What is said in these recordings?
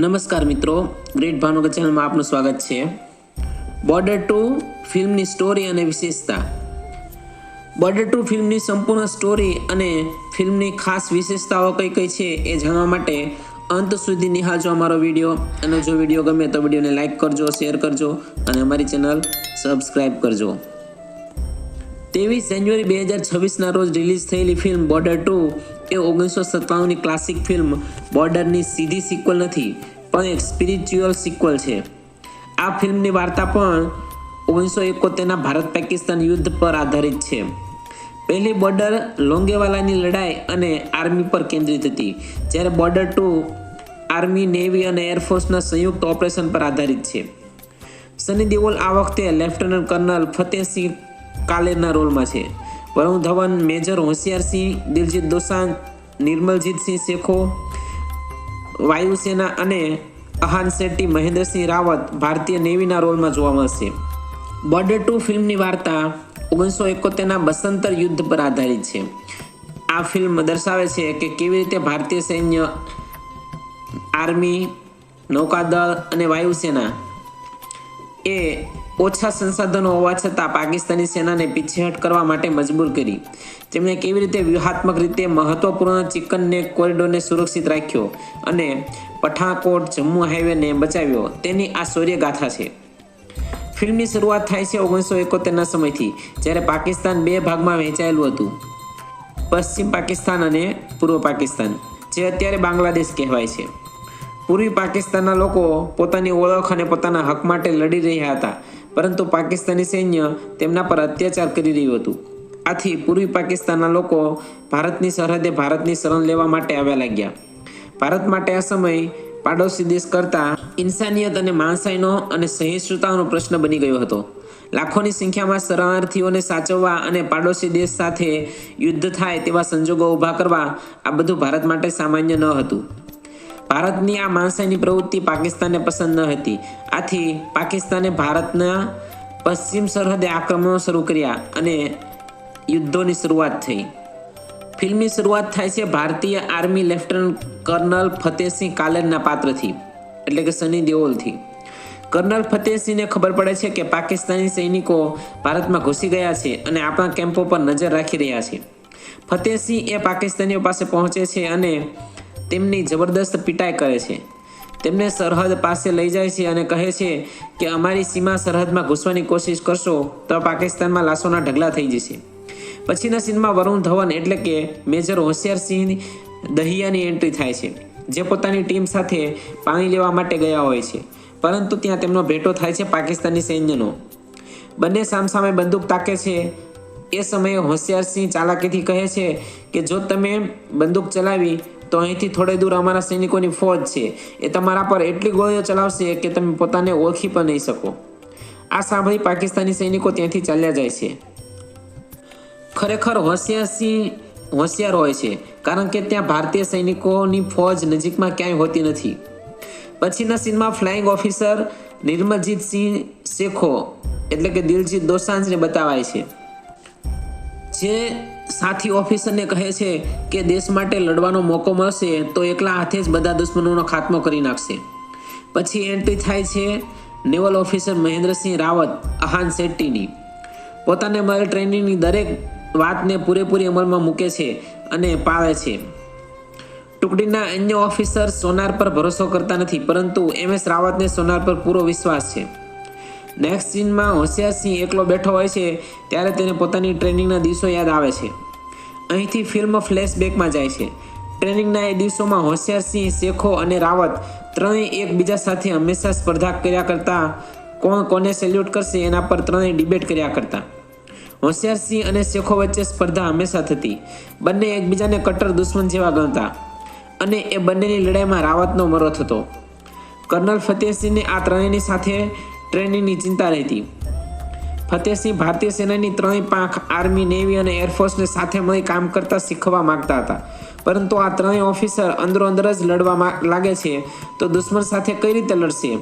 નમસ્કાર મિત્રો, ગ્રેટ ભાવનગર ચેનલમાં આપનું સ્વાગત છે। બોર્ડર 2 ફિલ્મની સ્ટોરી અને વિશેષતા। બોર્ડર 2 ફિલ્મની સંપૂર્ણ સ્ટોરી અને ફિલ્મની ખાસ વિશેષતાઓ કઈ કઈ છે એ જાણવા માટે અંત સુધી નિહાળજો અમારો વિડીયો। અને જો વિડીયો ગમે તો વિડીયોને લાઈક કરજો, શેર કરજો અને અમારી ચેનલ સબસ્ક્રાઈબ કરજો। 23 જાન્યુઆરી 2026ના રોજ રિલીઝ થયેલી ફિલ્મ બોર્ડર 2 એ 1997ની ક્લાસિક ફિલ્મ બોર્ડરની સીધી સિક્વલ નથી, પણ એક સ્પિરિચ્યુઅલ સિક્વલ છે। આ ફિલ્મની વાર્તા પણ 1971ના ભારત પાકિસ્તાન યુદ્ધ પર આધારિત છે। પહેલી બોર્ડર લોંગેવાલાની લડાઈ અને આર્મી પર કેન્દ્રિત હતી, જ્યારે બોર્ડર 2 આર્મી, નેવી અને એરફોર્સના સંયુક્ત ઓપરેશન પર આધારિત છે। સની દેઓલ આ વખતે લેફ્ટનન્ટ કર્નલ ફતેહસિંહ કાલેરના રોલમાં છે। વરુણ ધવન મેજર હોશિયારસિંહ, દિલજીત દોસાંઝ, નિર્મલજીતસિંહ શેખો વાયુસેના અને અહાન શેટ્ટી મહેન્દ્રસિંહ રાવત ભારતીય નેવીના રોલમાં જોવા મળશે। બોર્ડર 2 ફિલ્મની વાર્તા 1971ના બસંતર યુદ્ધ પર આધારિત છે। આ ફિલ્મ દર્શાવે છે કે કેવી રીતે ભારતીય સૈન્ય, આર્મી, નૌકાદળ અને વાયુસેના એ ઓછા સંસાધનો હોવા છતાં પાકિસ્તાની સેનાને પીછેહટ કરવા માટે મજબૂર કરી। તેમણે કેવી રીતે વ્યૂહાત્મક રીતે મહત્વપૂર્ણ ચિકન નેક કોરિડોરને સુરક્ષિત રાખ્યો અને પઠાણકોટ જમ્મુ હાઈવેને બચાવ્યો, તેની આ શૌર્યગાથા છે। ફિલ્મની શરૂઆત થાય છે 1971ના સમયથી, જ્યારે પાકિસ્તાન બે ભાગમાં વહેંચાયેલું હતું, પશ્ચિમ પાકિસ્તાન અને પૂર્વ પાકિસ્તાન, જે અત્યારે બાંગ્લાદેશ કહેવાય છે। પૂર્વી પાકિસ્તાનના લોકો પોતાની ઓળખ અને પોતાના હક માટે લડી રહ્યા હતા, પરંતુ પાકિસ્તાની સૈન્ય તેમના પર અત્યાચાર કરી રહ્યું હતું। આથી પૂર્વી પાકિસ્તાનના લોકો ભારતની સરહદે ભારતની શરણ લેવા માટે આવ્યા લાગ્યા। ભારત માટે આ સમય પાડોશી દેશ કરતાં ઇન્સાનિયત અને માણસાઈનો અને સહિષ્ણુતાનો પ્રશ્ન બની ગયો હતો। લાખોની સંખ્યામાં શરણાર્થીઓને સાચવવા અને પાડોશી દેશ સાથે યુદ્ધ થાય તેવા સંજોગો ઊભા કરવા, આ બધું ભારત માટે સામાન્ય ન હતું। ભારતની આ માણસાઈની પ્રવૃત્તિ પાકિસ્તાનને પસંદ ન હતી। આથી પાકિસ્તાને ભારતના પશ્ચિમ સરહદે આક્રમણો શરૂ કર્યા અને યુદ્ધોની શરૂઆત થઈ। ફિલ્મની શરૂઆત થાય છે ભારતીય આર્મી લેફ્ટનન્ટ કર્નલ ફતેહસિંહ કાલેરના પાત્રથી, એટલે કે સની દેઓલથી। કર્નલ ફતેહસિંહને ખબર પડે છે કે પાકિસ્તાની સૈનિકો ભારતમાં ઘૂસી ગયા છે અને આપણા કેમ્પો પર નજર રાખી રહ્યા છે। ફતેહસિંહ એ પાકિસ્તાનીઓ પાસે પહોંચે છે અને તેમની જબરદસ્ત પીટાઈ કરે છે। તેમને સરહદ પાસે લઈ જાય છે અને કહે છે કે અમારી સીમા સરહદમાં ઘૂસવાની કોશિશ કરશો તો પાકિસ્તાનમાં લાશોના ઢગલા થઈ જશે। પછીના સીનમાં વરુણ ધવન એટલે કે મેજર હોશિયારસિંહ દહિયાની એન્ટ્રી થાય છે, જે પોતાની ટીમ સાથે પાણી લેવા માટે ગયા હોય છે, પરંતુ ત્યાં તેમનો ભેટો થાય છે પાકિસ્તાની સૈન્યનો। બંને સામસામે બંદૂક તાકે છે। એ સમયે હોશિયારસિંહ ચાલાકીથી કહે છે કે જો તમે બંદૂક ચલાવી તો અહીંથી થોડે દૂર અમારા સૈનિકોની ફોજ છે, એ તમારા પર એટલી ગોળીઓ ચલાવશે કે તમે પોતાને ઓળખી પણ નહીં શકો। આ સાંભળી પાકિસ્તાની સૈનિકો ત્યાંથી ચાલ્યા જાય છે। ખરેખર હોશિયારસિંહ હોશિયાર હોય છે, કારણ કે ત્યાં ભારતીય સૈનિકોની ફોજ નજીકમાં ક્યાંય હોતી નથી। પછીના સીનમાં ફ્લાઇંગ ઓફિસર નિર્મલજીતસિંહ શેખો એટલે કે દિલજીત દોસાંઝને બતાવાય છે, જે સાથી ઓફિસરને કહે છે કે દેશ માટે લડવાનો મોકો મળશે તો એકલા હાથે જ બધા દુશ્મનોનો ખાત્મો કરી નાખશે। પછી એન્ટ્રી થાય છે નેવલ ઓફિસર મહેન્દ્રસિંહ રાવત અહાન શેટ્ટીની। પોતાને મળેલ ટ્રેનિંગની દરેક વાતને પૂરેપૂરી અમલમાં મૂકે છે અને પાળે છે। ટુકડીના અન્ય ઓફિસર સોનાર પર ભરોસો કરતા નથી, પરંતુ MS રાવતને સોનાર પર પૂરો વિશ્વાસ છે। નેક્સ્ટ સીનમાં હોશિયારસિંહ એકલો બેઠો હોય છે, ત્યારે તેને પોતાની ટ્રેનિંગના દિવસો યાદ આવે છે। અહીંથી ફિલ્મ ફ્લેશબેકમાં જાય છે। ટ્રેનિંગના એ દિવસોમાં હોશિયારસિંહ, શેખો અને રાવત ત્રણેય એકબીજા સાથે હંમેશા સ્પર્ધા કર્યા કરતા, કોણ કોને સેલ્યુટ કરશે એના પર ત્રણેય ડિબેટ કર્યા કરતા। હોશિયારસિંહ અને શેખો વચ્ચે સ્પર્ધા હંમેશા થતી। બંને એકબીજાને કટ્ટર દુશ્મન જેવા ગણતા અને એ બંનેની લડાઈમાં રાવતનો મરો થતો। કર્નલ ફતેહસિંહને આ ત્રણેયની સાથે ટ્રેનિંગની ચિંતા રહેતી। ફતેહસિંહ ભારતીય સેનાની ત્રણેય પાંખ આર્મી, નેવી અને એરફોર્સને સાથે મળી કામ કરતા શીખવા માંગતા હતા, પરંતુ આ ત્રણેય ઓફિસર અંદરો અંદર જ લડવા લાગે છે તો દુશ્મન સાથે કઈ રીતે લડશે?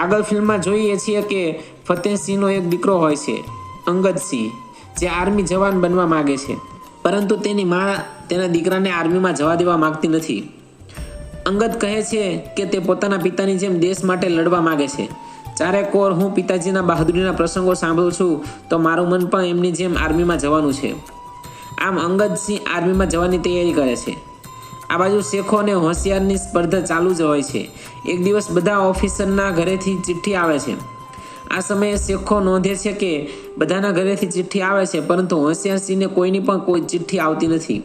આગળ ફિલ્મમાં જોઈએ છીએ કે ફતેહસિંહનો એક દીકરો હોય છે, અંગદસિંહ, જે આર્મી જવાન બનવા માંગે છે, પરંતુ તેની માં તેના દીકરાને આર્મીમાં જવા દેવા માંગતી નથી। અંગદ કહે છે કે તે પોતાના પિતાની જેમ દેશ માટે લડવા માંગે છે. ચારેકોર હું પિતાજીના બહાદુરીના પ્રસંગો સાંભળું છું તો મારું મન પણ એમની જેમ આર્મીમાં જવાનું છે. આમ અંગદ સિંહ આર્મીમાં જવાની તૈયારી કરે છે. આ બાજુ શેખો અને હોશિયારની સ્પર્ધા ચાલુ જ હોય છે. એક દિવસ બધા ઓફિસરના ઘરેથી ચિઠ્ઠી આવે છે. આ સમયે શેખો નોંધે છે કે બધાના ઘરેથી ચિઠ્ઠી આવે છે, પરંતુ હોશિયારસિંહને કોઈની પણ કોઈ ચિઠ્ઠી આવતી નથી.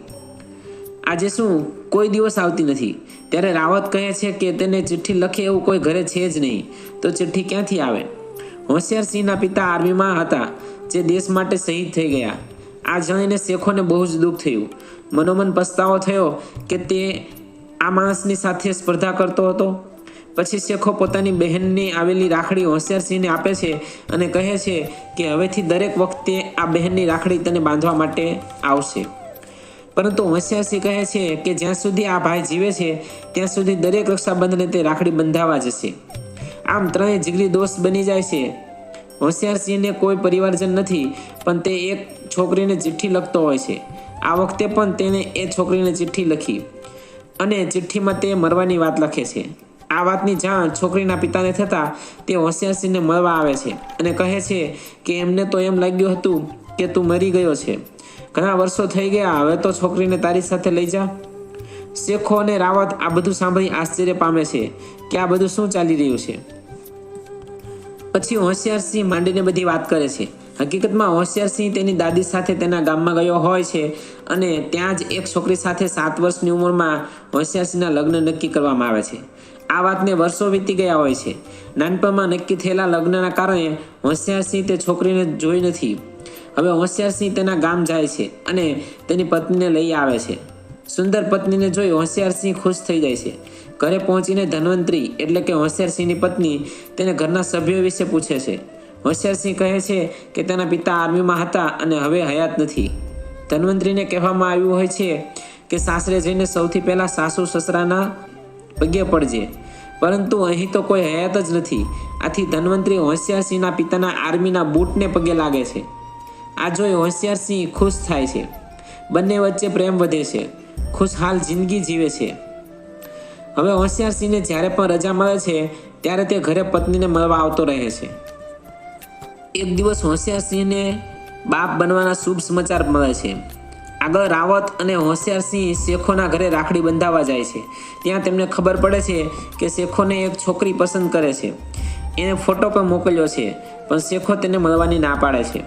આજે શું કોઈ દિવસ આવતી નથી. ત્યારે રાવત કહે છે કે તેને ચિઠ્ઠી લખે એવું કોઈ ઘરે છે જ નહીં, તો ચિઠ્ઠી ક્યાંથી આવે? હોશિયારસિંહના પિતા આર્મીમાં હતા, જે દેશ માટે શહીદ થઈ ગયા. આ જાણીને શેખોને બહુ જ દુઃખ થયું. મનોમન પસ્તાવો થયો કે તે આ માણસની સાથે સ્પર્ધા કરતો હતો. પછી શેખો પોતાની બહેનની આવેલી રાખડી હોશિયારસિંહને આપે છે અને કહે છે કે હવેથી દરેક વખતે આ બહેનની રાખડી તને બાંધવા માટે આવશે. પરંતુ હોશિયારસિંહ કહે છે કે જ્યાં સુધી આ ભાઈ જીવે છે ત્યાં સુધી દરેક રક્ષાબંધને તે રાખડી બંધાવા જશે. આમ ત્રણેય જીગરી દોસ્ત બની જાય છે. હોશિયારસિંહને કોઈ પરિવારજન નથી, પણ તે એક છોકરીને ચિઠ્ઠી લખતો હોય છે. આ વખતે પણ તેણે એ છોકરીને ચિઠ્ઠી લખી અને ચિઠ્ઠીમાં તે મરવાની વાત લખે છે. આ વાતની જાણ છોકરીના પિતાને થતાં તે હોશિયારસિંહને મળવા આવે છે અને કહે છે કે એમને તો એમ લાગ્યું હતું કે તું મરી ગયો છે. ઘણા વર્ષો થઈ ગયા, હવે તો છોકરીને તારી સાથે લઈ જા. શેખો અને રાવત આ બધું સાંભળી આશ્ચર્ય પામે છે કે આ બધું શું ચાલી રહ્યું છે. પછી હોશિયારસિંહ માંડીને બધી વાત કરે છે. હકીકતમાં હોશિયારસિંહ તેની દાદી સાથે તેના ગામમાં ગયો હોય છે અને ત્યાં જ એક છોકરી સાથે 7 વર્ષની ઉંમરમાં હોશિયારસિંહના લગ્ન નક્કી કરવામાં આવે છે. આ વાતને વર્ષો વીતી ગયા હોય છે. નાનપણમાં નક્કી થયેલા લગ્નના કારણે હોશિયારસિંહ તે છોકરીને જોઈ નથી. હવે હોશિયારસિંહ તેના ગામ જાય છે અને તેની પત્નીને લઈ આવે છે. સુંદર પત્નીને જોઈ હોશિયારસિંહ ખુશ થઈ જાય છે. ઘરે પહોંચીને ધન્વંતરી એટલે કે હોશિયારસિંહની પત્ની તેને ઘરના સભ્યો વિશે પૂછે છે. હોશિયારસિંહ કહે છે કે તેના પિતા આર્મીમાં હતા અને હવે હયાત નથી. ધન્વંતરીને કહેવામાં આવ્યું હોય છે કે સાસરે જઈને સૌથી પહેલાં સાસુ સસરાના પગે પડજે, પરંતુ અહીં તો કોઈ હયાત જ નથી. આથી ધન્વંતરી હોશિયારસિંહના પિતાના આર્મીના બૂટને પગે લાગે છે. આ જોઈ હોશિયારસિંહ ખુશ થાય છે. બંને વચ્ચે પ્રેમ વધે છે. ખુશહાલ જિંદગી જીવે છે. હવે હોશિયારસિંહને જ્યારે પણ રજા મળે છે ત્યારે તે ઘરે પત્નીને મળવા આવતો રહે છે. એક દિવસ હોશિયારસિંહને બાપ બનવાના શુભ સમાચાર મળે છે. આગળ રાવત અને હોશિયારસિંહ શેખોના ઘરે રાખડી બંધાવવા જાય છે. ત્યાં તેમને ખબર પડે છે કે શેખોને એક છોકરી પસંદ કરે છે. એને ફોટો પણ મોકલ્યો છે, પણ શેખો તેને મળવાની ના પાડે છે.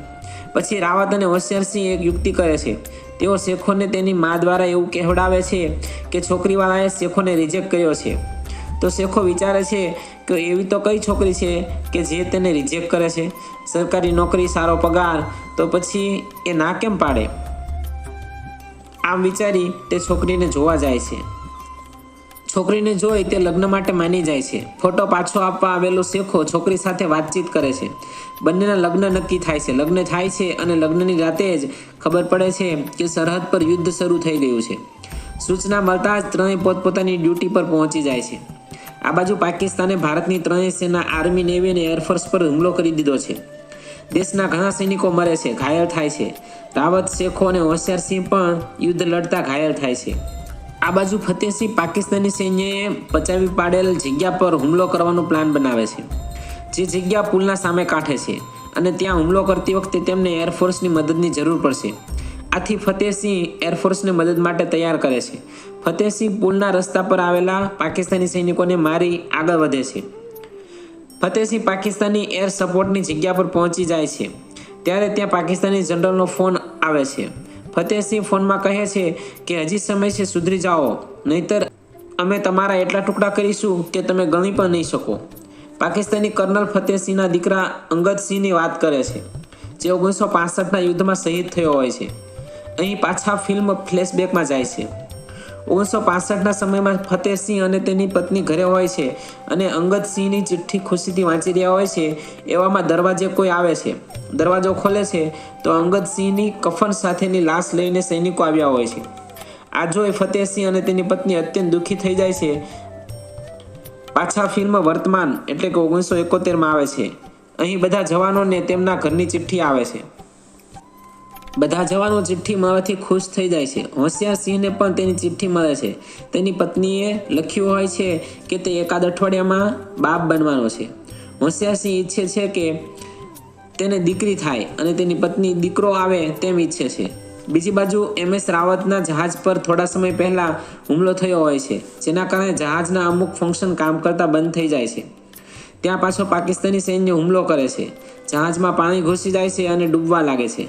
પછી રાવત અને હોશિયારસિંહ એક યુક્તિ કરે છે. તેઓ શેખોને તેની મા દ્વારા એવું કહેવડાવે છે કે છોકરીવાળાએ શેખોને રિજેક્ટ કર્યો છે. તો શેખો વિચારે છે કે એવી તો કઈ છોકરી છે કે જે તેને રિજેક્ટ કરે છે? સરકારી નોકરી, સારો પગાર, તો પછી એ ના કેમ પાડે? આમ વિચારી તે છોકરીને જોવા જાય છે. છોકરીને જોઈ તે લગ્ન માટે માની જાય છે. ફોટો પાછો આપવા આવેલો શેખો છોકરી સાથે વાતચીત કરે છે. બંનેના લગ્ન નક્કી થાય છે. લગ્ન થાય છે અને લગ્નની રાતે જ ખબર પડે છે કે સરહદ પર યુદ્ધ શરૂ થઈ ગયું છે. સૂચના મળતા જ ત્રણેય પોતપોતાની ડ્યુટી પર પહોંચી જાય છે. આ બાજુ પાકિસ્તાને ભારતની ત્રણેય સેના, આર્મી, નેવી અને એરફોર્સ પર હુમલો કરી દીધો છે. દેશના ઘણા સૈનિકો મરે છે, ઘાયલ થાય છે. રાવત, શેખો અને હોશિયારસિંહ પણ યુદ્ધ લડતા ઘાયલ થાય છે. આ બાજુ ફતેહસિંહ પાકિસ્તાની સૈન્યએ પચાવી પાડેલ જગ્યા પર હુમલો કરવાનો પ્લાન બનાવે છે, જે જગ્યા પુલના સામે કાંઠે છે અને ત્યાં હુમલો કરતી વખતે તેમને એરફોર્સની મદદની જરૂર પડશે. આથી ફતેહસિંહ એરફોર્સને મદદ માટે તૈયાર કરે છે. ફતેહસિંહ પુલના રસ્તા પર આવેલા પાકિસ્તાની સૈનિકોને મારી આગળ વધે છે. ફતેહસિંહ પાકિસ્તાની એર સપોર્ટની જગ્યા પર પહોંચી જાય છે. ત્યારે ત્યાં પાકિસ્તાની જનરલનો ફોન આવે છે. ફતેહસિંહ ફોનમાં કહે છે કે હજી સમય છે, સુધરી જાઓ, નહીતર અમે તમારા એટલા ટુકડા કરીશું કે તમે ગણી પણ નહીં શકો. પાકિસ્તાની કર્નલ ફતેહસિંહના દીકરા અંગદસિંહની વાત કરે છે, જે 1965ના યુદ્ધમાં શહીદ થયો હોય છે. અહીં પાછા ફિલ્મ ફ્લેશબેકમાં જાય છે. 1965ના સમયમાં ફતેહસિંહ અને તેની પત્ની ઘરે હોય છે અને અંગદસિંહની ચિઠ્ઠી ખુશીથી વાંચી રહ્યા હોય છે. એવામાં દરવાજે કોઈ આવે છે. દરવાજો ખોલે છે તો અંગદસિંહની કફન સાથેની લાશ લઈને સૈનિકો આવ્યા હોય છે. આ જોઈ ફતેહસિંહ અને તેની પત્ની અત્યંત દુઃખી થઈ જાય છે. પાછા ફિલ્મ વર્તમાન એટલે કે 1971માં આવે છે. અહીં બધા જવાનોને તેમના ઘરની ચિઠ્ઠી આવે છે. બધા જવાનો ચિઠ્ઠી મળવાથી ખુશ થઈ જાય છે. હોશિયાર સિંહને પણ તેની ચિઠ્ઠી મળે છે. તેની પત્નીએ લખ્યું હોય છે કે તે એકાદ અઠવાડિયામાં બાપ બનવાનો છે. હોશિયાર સિંહ ઈચ્છે છે કે તેને દીકરી થાય અને તેની પત્ની દીકરો આવે તેમ ઈચ્છે છે. બીજી બાજુ MS રાવતના જહાજ પર થોડા સમય પહેલા હુમલો થયો હોય છે, જેના કારણે જહાજના અમુક ફંક્શન કામ કરતા બંધ થઈ જાય છે. ત્યાં પાછો પાકિસ્તાની સૈન્ય હુમલો કરે છે. જહાજમાં પાણી ઘૂસી જાય છે અને ડૂબવા લાગે છે.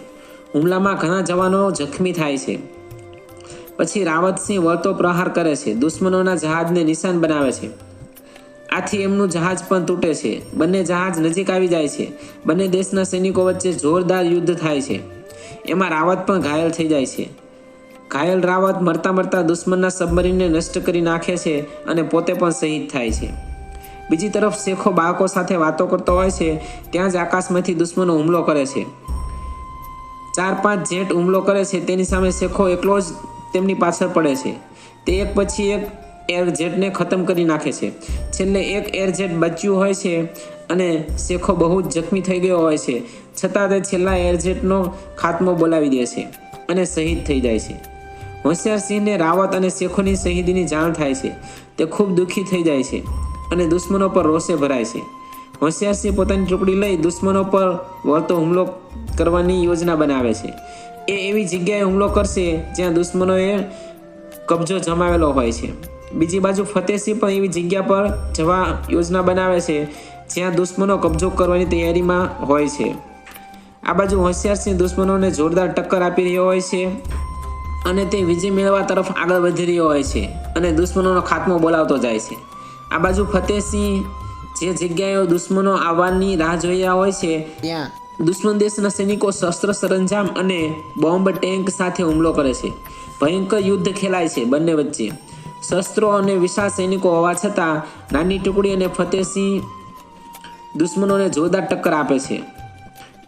હુમલામાં ઘણા જવાનો જખમી થાય છે. પછી રાવતસિંહ વળતો પ્રહાર કરે છે, દુશ્મનોના જહાજને નિશાન બનાવે છે. આથી એમનું જહાજ પણ તૂટે છે. બંને જહાજ નજીક આવી જાય છે. બંને દેશના સૈનિકો વચ્ચે જોરદાર યુદ્ધ થાય છે. એમાં રાવત પણ ઘાયલ થઈ જાય છે. ઘાયલ રાવત મરતા મરતા દુશ્મનના સબમરીનને નષ્ટ કરી નાખે છે અને પોતે પણ શહીદ થાય છે. બીજી તરફ શેખો બાળકો સાથે વાતો કરતો હોય છે. ત્યાં જ આકાશમાંથી દુશ્મનો હુમલો કરે છે. 4-5 જેટ હુમલો કરે છે. તેની સામે શેખો એકલો જ તેમની પાછળ પડે છે. તે એક પછી એક એર જેટને ખતમ કરી નાખે છે. છેલ્લે એક એર જેટ બચ્યું હોય છે અને શેખો બહુ જ જખમી થઈ ગયો હોય છે. છતાં તે છેલ્લા એર જેટનો ખાત્મો બોલાવી દે છે અને શહીદ થઈ જાય છે. હોશિયાર સિંહને રાવત અને શેખોની શહીદીની જાણ થાય છે. તે ખૂબ દુઃખી થઈ જાય છે અને દુશ્મનો પર રોષે ભરાય છે. હોશિયાર સિંહ પોતાની ટુકડી લઈ દુશ્મનો પર વળતો હુમલો કરવાની યોજના બનાવે છે. એ એવી જગ્યાએ હુમલો કરશે જ્યાં દુશ્મનોએ કબજો જમાવેલો હોય છે. બીજી બાજુ ફતેહસિંહ પણ એવી જગ્યા પર જવા યોજના બનાવે છે જ્યાં દુશ્મનો કબજો કરવાની તૈયારીમાં હોય છે. આ બાજુ હોશિયાર સિંહ દુશ્મનોને જોરદાર ટક્કર આપી રહ્યો હોય છે અને તે વિજય મેળવવા તરફ આગળ વધી રહ્યો હોય છે અને દુશ્મનોનો ખાત્મો બોલાવતો જાય છે. આ બાજુ ફતેહસિંહ જે જગ્યાએ દુશ્મનો આવવાની રાહ જોઈ રહ્યા હોય છે ત્યાં દુશ્મન દેશના સૈનિકો શસ્ત્ર સરંજામ અને બોમ્બ ટેન્ક સાથે હુમલો કરે છે. ભયંકર યુદ્ધ ખેલાય છે બંને વચ્ચે. શસ્ત્રો અને વિશાળ સૈનિકો હોવા છતાં નાની ટુકડી અને ફતેહસિંહ દુશ્મનોને જોરદાર ટક્કર આપે છે.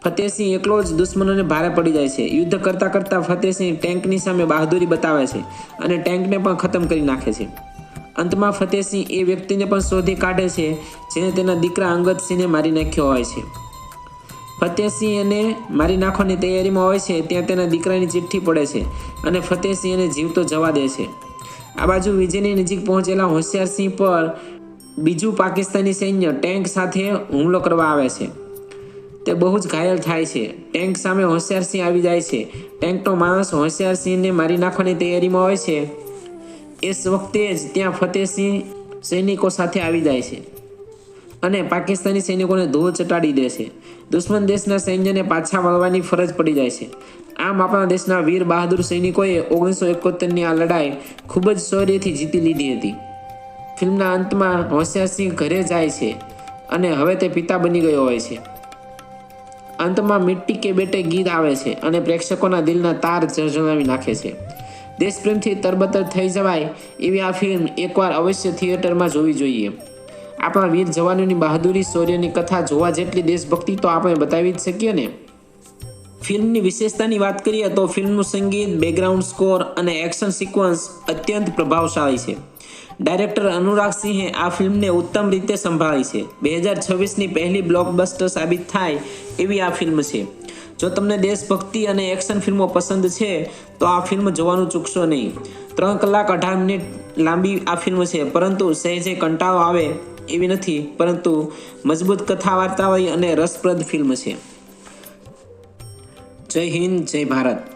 ફતેહસિંહ એકલો જ દુશ્મનોને ભારે પડી જાય છે. યુદ્ધ કરતાં કરતાં ફતેહસિંહ ટેન્કની સામે બહાદુરી બતાવે છે અને ટેન્કને પણ ખતમ કરી નાખે છે. અંતમાં ફતેહસિંહ એ વ્યક્તિને પણ શોધી કાઢે છે જેને તેના દીકરા અંગદસિંહને મારી નાખ્યો હોય છે. ફતેહસિંહ એને મારી નાખવાની તૈયારીમાં હોય છે ત્યાં તેના દીકરાની ચિઠ્ઠી પડે છે અને ફતેહસિંહ એને જીવતો જવા દે છે. આ બાજુ વિજયની નજીક પહોંચેલા હોશિયારસિંહ પર બીજું પાકિસ્તાની સૈન્ય ટેન્ક સાથે હુમલો કરવા આવે છે. તે બહુ જ ઘાયલ થાય છે. ટેન્ક સામે હોશિયારસિંહ આવી જાય છે. ટેન્કનો માણસ હોશિયારસિંહને મારી નાખવાની તૈયારીમાં હોય છે. એ વખતે જ ત્યાં ફતેહસિંહ સૈનિકો સાથે આવી જાય છે અને પાકિસ્તાની સૈનિકોને ધૂળ ચટાડી દે છે. દુશ્મન દેશના સૈન્યને પાછા વળવાની ફરજ પડી જાય છે. આમ આપણા દેશના વીર બહાદુર સૈનિકોએ 1971ની આ લડાઈ ખૂબ જ શૌર્યથી જીતી લીધી હતી. ફિલ્મના અંતમાં હોશિયારસિંહ ઘરે જાય છે અને હવે તે પિતા બની ગયો હોય છે. અંતમાં મિટ્ટી કે બેટે ગીત આવે છે અને પ્રેક્ષકોના દિલના તાર જણાવી નાખે છે. દેશપ્રેમથી તરબતર થઈ જવાય એવી આ ફિલ્મ એકવાર અવશ્ય થિયેટરમાં જોવી જોઈએ. આપણા વીર જવાનોની બહાદુરી શૌર્યની કથા જોવા જેટલી દેશભક્તિ તો આપણે બતાવી જ શકીએ ને. ફિલ્મની વિશેષતાની વાત કરીએ તો ફિલ્મનું સંગીત, બેકગ્રાઉન્ડ સ્કોર અને એક્શન સિક્વન્સ અત્યંત પ્રભાવશાળી છે. ડાયરેક્ટર અનુરાગ સિંહે આ ફિલ્મને ઉત્તમ રીતે સંભાળી છે. 2026ની પહેલી બ્લોકબસ્ટર સાબિત થાય એવી આ ફિલ્મ છે. જો તમને દેશભક્તિ અને એક્શન ફિલ્મો પસંદ છે તો આ ફિલ્મ જોવાનું ચૂકશો નહીં. 3 કલાક 18 મિનિટ લાંબી આ ફિલ્મ છે, પરંતુ સહેજે કંટાળો આવે એવી નથી, પરંતુ મજબૂત કથા વાર્તાવાળી અને રસપ્રદ ફિલ્મ છે. જય હિન્દ, જય ભારત.